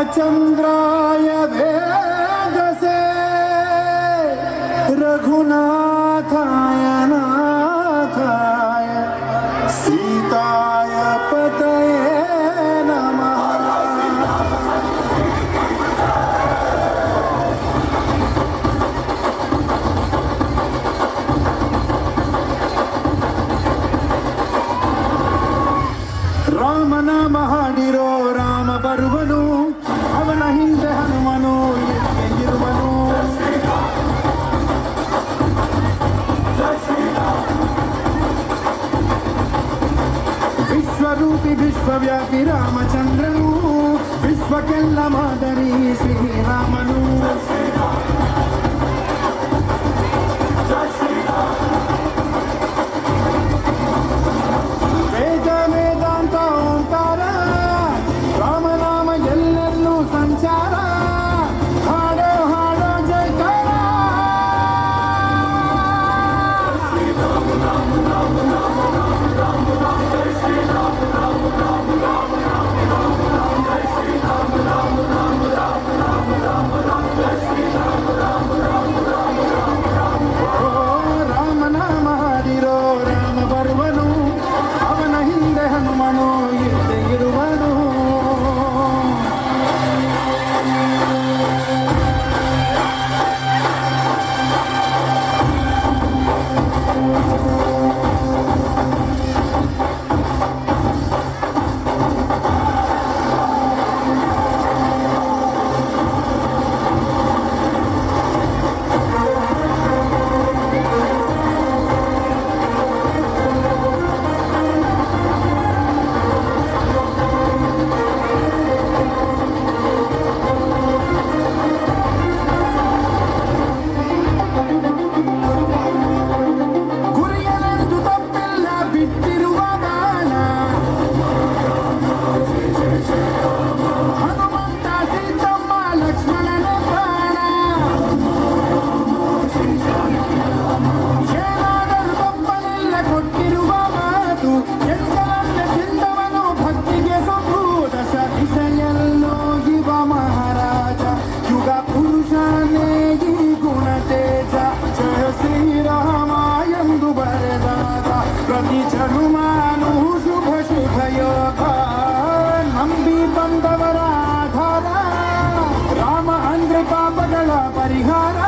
रामचंद्राय वेदसे रघुनाथाय नाथाय सीताय पतये नमः। ರಾಮ ನಾಮ ಹಾಡಿರೋ ರಾಮ ಬರುವನು, ಅವನ ಹಿಂದೆ ಹನುಮನು ಇರುವನು. ವಿಶ್ವರೂಪಿ ವಿಶ್ವವ್ಯಾಪಿ ರಾಮಚಂದ್ರನು, ವಿಶ್ವಕ್ಕೆಲ್ಲ ಮಾದರಿ ಶ್ರೀರಾಮನು. ವೇದ ವೇದಾಂತ ಓಂಕಾರ, ರಾಮನಾಮ ಎಲ್ಲೆಲ್ಲೂ ಸಂಚಾರ. ಹಾಡೋ ಹಾಡೋ ಜೈಕಾರ. ರಾಮನಾಮ ಹಾಡಿರೋ ರಾಮ ಬರುವನು, ಅವನ ಹಿಂದೆ ಹನುಮನು ಇದ್ದೇ ಇರುವನು. ಗುರಿಯನೆಂದು ತಪ್ಪಿಲ್ಲ ಬಿಟ್ಟಿರುವ ಬಾಣ, ಹನುಮಂತ ಸೀತಮ್ಮ ಲಕ್ಷ್ಮಣನ ಪ್ರಾಣ. ಏನಾದರೂ ತಪ್ಪಲಿಲ್ಲ ಕೊಟ್ಟಿರುವ ಮಾತು, ಎಂದಲನ್ನ ತಿಂದವನು ಭಕ್ತಿಗೆ ಸೊಪ್ಪು. ದಶ ದಿಶೆಯಲ್ಲೋ ಇವ ಮಹಾರಾಜ, ಯುಗ ಪುರುಷನೇ ಈ ಗುಣ ತೇಜ. ಜಯ ಶ್ರೀರಾಮ ಎಂದು ಬರೆದಾದ ಪ್ರತಿ ಜನುಮಾನು ಶುಭ ಶುಭ ಯೋಗ. ನಂಬಿ ಬಂದವರ ಆಧಾರ, ರಾಮ ಅಂದ್ರೆ ಪಾಪಗಳ ಪರಿಹಾರ.